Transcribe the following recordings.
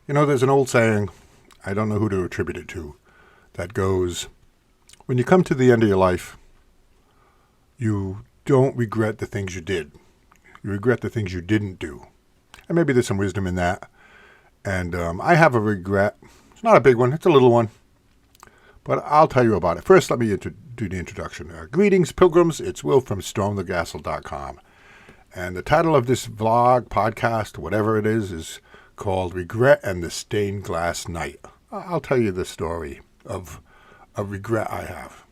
You know, there's an old saying, I don't know who to attribute it to, that goes, when you come to the end of your life, you don't regret the things you did. You regret the things you didn't do. And maybe there's some wisdom in that. And I have a regret. It's not a big one. It's a little one. But I'll tell you about it. First, let me do the introduction. Greetings, pilgrims. It's Will from stormthegastle.com. And the title of this vlog, podcast, whatever it is called Regret and the Stained Glass Night. I'll tell you the story of a regret I have.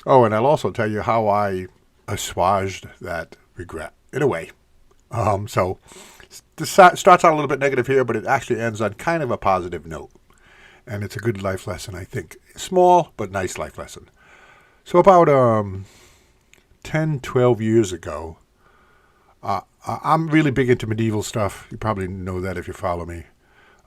Oh, and I'll also tell you how I assuaged that regret, in a way. So this starts out a little bit negative here, but it actually ends on kind of a positive note. And it's a good life lesson, I think. Small, but nice life lesson. So about 10, 12 years ago, I'm really big into medieval stuff. You probably know that if you follow me.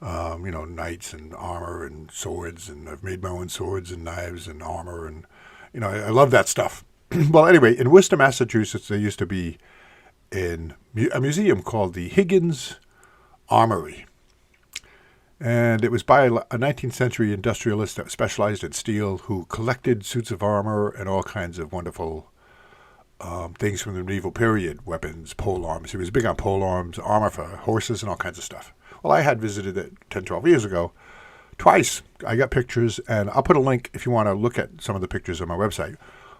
Knights and armor and swords, and I've made my own swords and knives and armor, and, I love that stuff. Well, anyway, in Worcester, Massachusetts, there used to be a museum called the Higgins Armory. And it was by a 19th century industrialist that specialized in steel who collected suits of armor and all kinds of wonderful things from the medieval period, weapons, pole arms. He was big on pole arms, armor for horses, and all kinds of stuff. Well, I had visited it 10, 12 years ago twice. I got pictures, and I'll put a link if you want to look at some of the pictures on my website.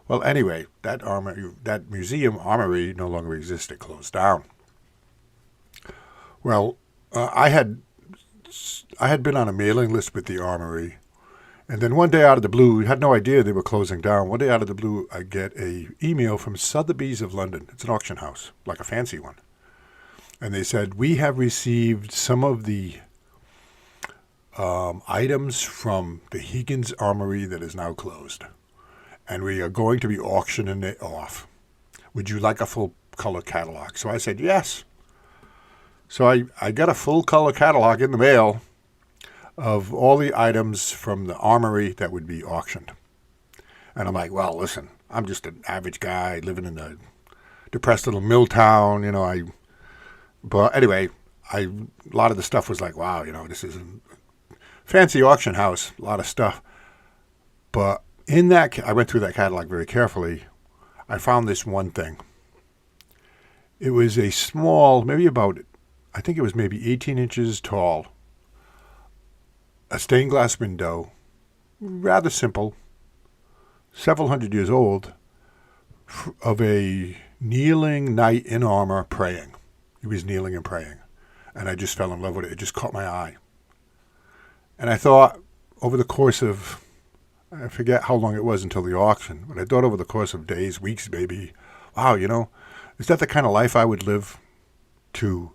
Well, anyway, that museum armory no longer exists. It closed down. Well, I had been on a mailing list with the armory, and then one day out of the blue, we had no idea they were closing down. One day out of the blue, I get a email from Sotheby's of London. It's an auction house, like a fancy one. And they said, we have received some of the items from the Higgins Armory that is now closed. And we are going to be auctioning it off. Would you like a full color catalog? So I said, yes. So I got a full color catalog in the mail of all the items from the armory that would be auctioned. And I'm like, well, listen, I'm just an average guy living in a depressed little mill town, But anyway, a lot of the stuff was like, wow, this is a fancy auction house, a lot of stuff. But in that, I went through that catalog very carefully. I found this one thing. It was a small, maybe 18 inches tall, a stained glass window, rather simple, several hundred years old, of a kneeling knight in armor praying. He was kneeling and praying. And I just fell in love with it. It just caught my eye. And I thought over the course of, I forget how long it was until the auction, but I thought over the course of days, weeks maybe, wow, is that the kind of life I would live to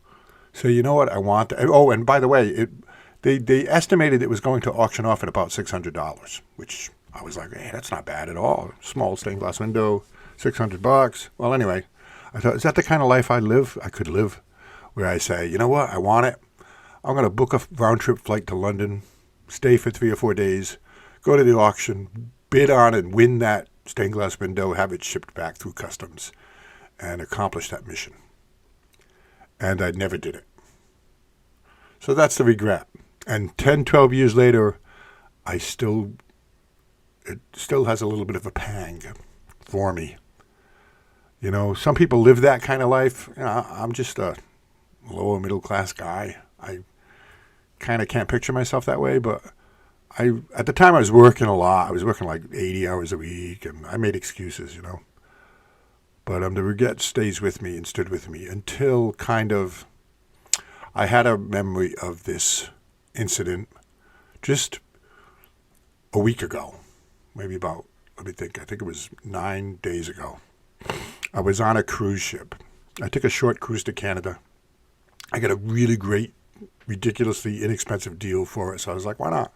say, you know what, I want that. Oh, and by the way, they estimated it was going to auction off at about $600, which I was like, hey, that's not bad at all. Small stained glass window, $600. Well, anyway, I thought, is that the kind of life I could live, where I say, you know what, I want it. I'm going to book a round-trip flight to London, stay for 3 or 4 days, go to the auction, bid on and win that stained glass window, have it shipped back through customs, and accomplish that mission. And I never did it. So that's the regret. And 10, 12 years later, it still has a little bit of a pang for me. Some people live that kind of life. I'm just a lower middle class guy. I kind of can't picture myself that way, but at the time I was working a lot. I was working like 80 hours a week, and I made excuses, But the regret stays with me and stood with me until I had a memory of this incident just a week ago, maybe about, I think it was 9 days ago. I was on a cruise ship. I took a short cruise to Canada. I got a really great, ridiculously inexpensive deal for it. So I was like, why not?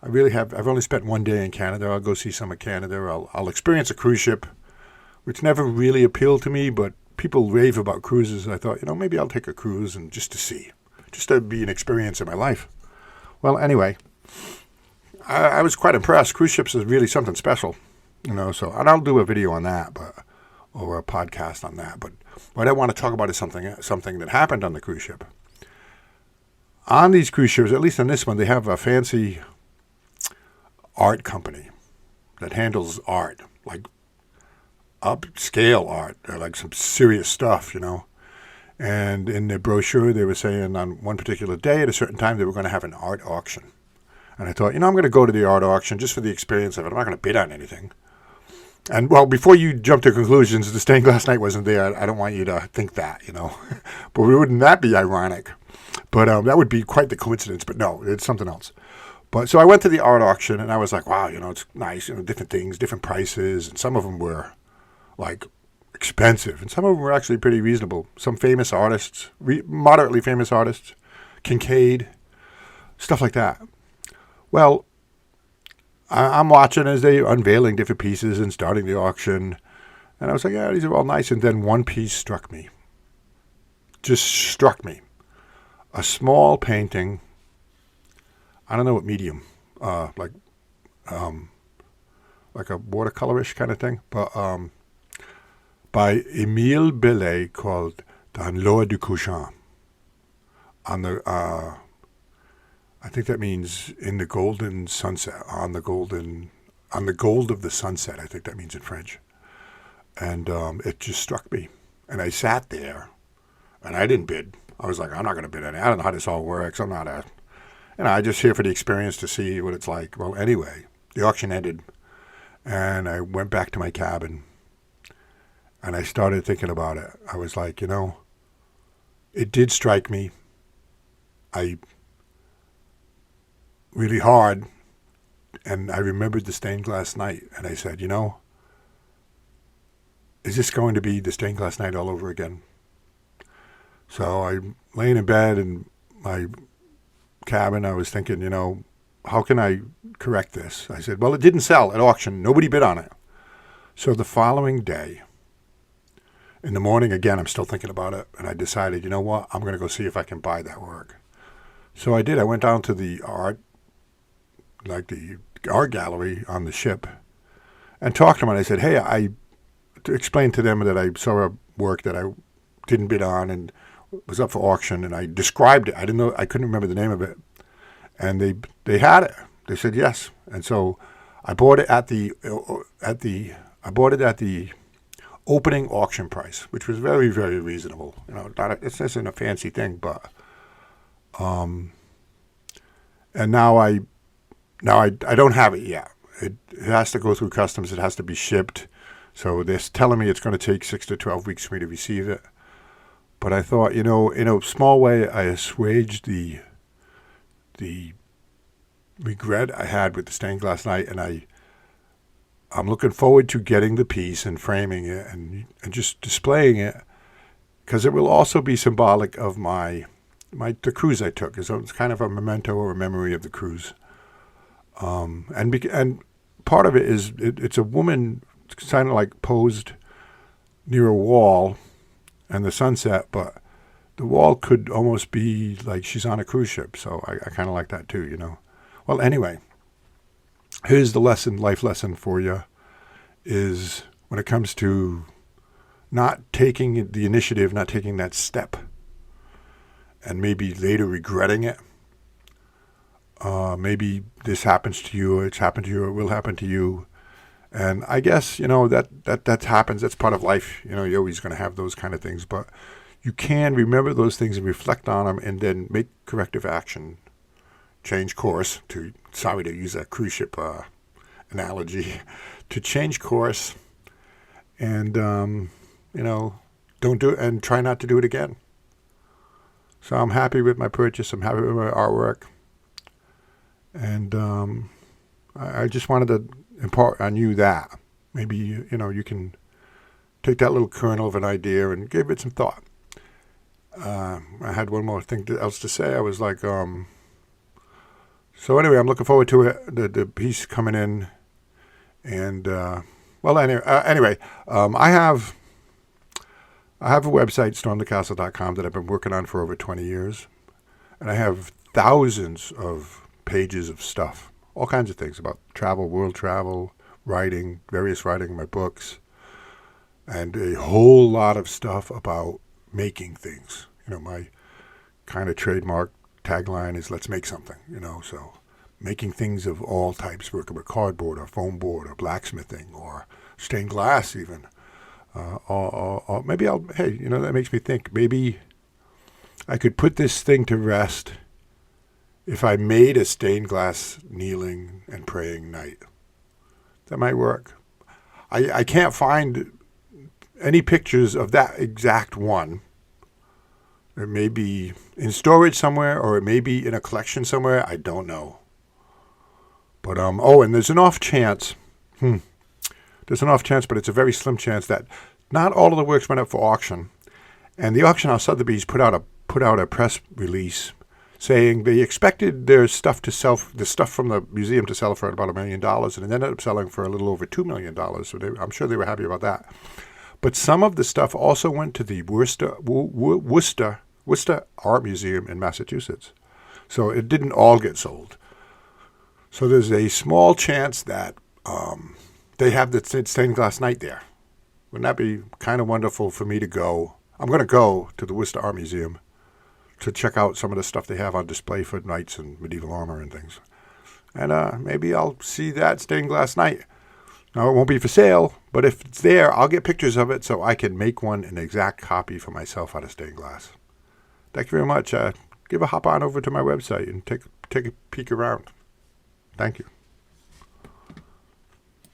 I've only spent 1 day in Canada. I'll go see some of Canada. I'll experience a cruise ship, which never really appealed to me, but people rave about cruises. And I thought, maybe I'll take a cruise and just to be an experience in my life. Well, anyway, I was quite impressed. Cruise ships is really something special, so, and I'll do a video on that, or a podcast on that. But what I want to talk about is something that happened on the cruise ship. on these cruise ships, at least on this one, they have a fancy art company that handles art, like upscale art, or like some serious stuff, you know. And in the brochure, they were saying on one particular day at a certain time, they were going to have an art auction. And I thought, I'm going to go to the art auction just for the experience of it. I'm not going to bid on anything. And, well, before you jump to conclusions, the stained glass night wasn't there. I don't want you to think that, But wouldn't that be ironic? But that would be quite the coincidence. But no, it's something else. But so I went to the art auction, and I was like, wow, it's nice, different things, different prices. And some of them were, like, expensive. And some of them were actually pretty reasonable. Some famous artists, moderately famous artists, Kincaid, stuff like that. Well, I'm watching as they're unveiling different pieces and starting the auction. And I was like, yeah, these are all nice. And then one piece struck me. Just struck me. A small painting. I don't know what medium. Like a watercolorish kind of thing. But by Émile Bellet called Dans l'eau du couchant. On the... I think that means in the golden sunset, on the gold of the sunset, I think that means in French. And it just struck me. And I sat there, and I didn't bid. I was like, I'm not going to bid any. I don't know how this all works. I'm not I'm just here for the experience to see what it's like. Well, anyway, the auction ended, and I went back to my cabin, and I started thinking about it. I was like, it did strike me. Really hard, and I remembered the stained glass night, and I said, is this going to be the stained glass night all over again? So I'm laying in bed in my cabin. I was thinking, how can I correct this? I said, well, it didn't sell at auction. Nobody bid on it. So the following day, in the morning, again, I'm still thinking about it, and I decided, what? I'm going to go see if I can buy that work. So I did. I went down to the art gallery on the ship, and talked to them. And I said, hey, I explained to them that I saw a work that I didn't bid on and was up for auction, and I described it. I couldn't remember the name of it, and they had it. They said yes, and so I bought it at the opening auction price, which was very, very reasonable. It's isn't a fancy thing, but and now I don't have it yet. It has to go through customs. It has to be shipped. So they're telling me it's going to take 6 to 12 weeks for me to receive it. But I thought, in a small way, I assuaged the regret I had with the stained glass night, and I'm looking forward to getting the piece and framing it and just displaying it, because it will also be symbolic of the cruise I took. So it's kind of a memento or a memory of the cruise. And part of it is it's a woman kind of like posed near a wall and the sunset, but the wall could almost be like she's on a cruise ship. So I kind of like that too, Well, anyway, here's the life lesson for you, is when it comes to not taking the initiative, not taking that step, and maybe later regretting it. Maybe this happens to you, it's happened to you, it will happen to you. And I guess, that happens. That's part of life. You're always going to have those kind of things. But you can remember those things and reflect on them and then make corrective action. Change course. Sorry to use that cruise ship analogy. To change course and, don't do it, and try not to do it again. So I'm happy with my purchase. I'm happy with my artwork. And I just wanted to impart on you that. Maybe, you can take that little kernel of an idea and give it some thought. I had one more thing else to say. I was like, so anyway, I'm looking forward to it, the piece coming in. And, anyway, I have a website, stormthecastle.com, that I've been working on for over 20 years. And I have thousands of pages of stuff, all kinds of things about travel, world travel, writing, various writing in my books, and a whole lot of stuff about making things. My kind of trademark tagline is "Let's make something," So making things of all types, working with cardboard or foam board or blacksmithing or stained glass even. Or maybe that makes me think, maybe I could put this thing to rest if I made a stained glass kneeling and praying night. That might work. I can't find any pictures of that exact one. It may be in storage somewhere, or it may be in a collection somewhere. I don't know. But, and there's an off chance. There's an off chance, but it's a very slim chance that not all of the works went up for auction. And the auction house Sotheby's put out a press release saying they expected their stuff to sell, the stuff from the museum to sell for about $1 million, and it ended up selling for a little over $2 million. So I'm sure they were happy about that. But some of the stuff also went to the Worcester Art Museum in Massachusetts. So it didn't all get sold. So there's a small chance that they have the stained glass night there. Wouldn't that be kind of wonderful for me to go? I'm going to go to the Worcester Art Museum to check out some of the stuff they have on display for knights and medieval armor and things. And maybe I'll see that stained glass night. Now, it won't be for sale, but if it's there, I'll get pictures of it so I can make an exact copy for myself out of stained glass. Thank you very much. Give a hop on over to my website and take a peek around. Thank you.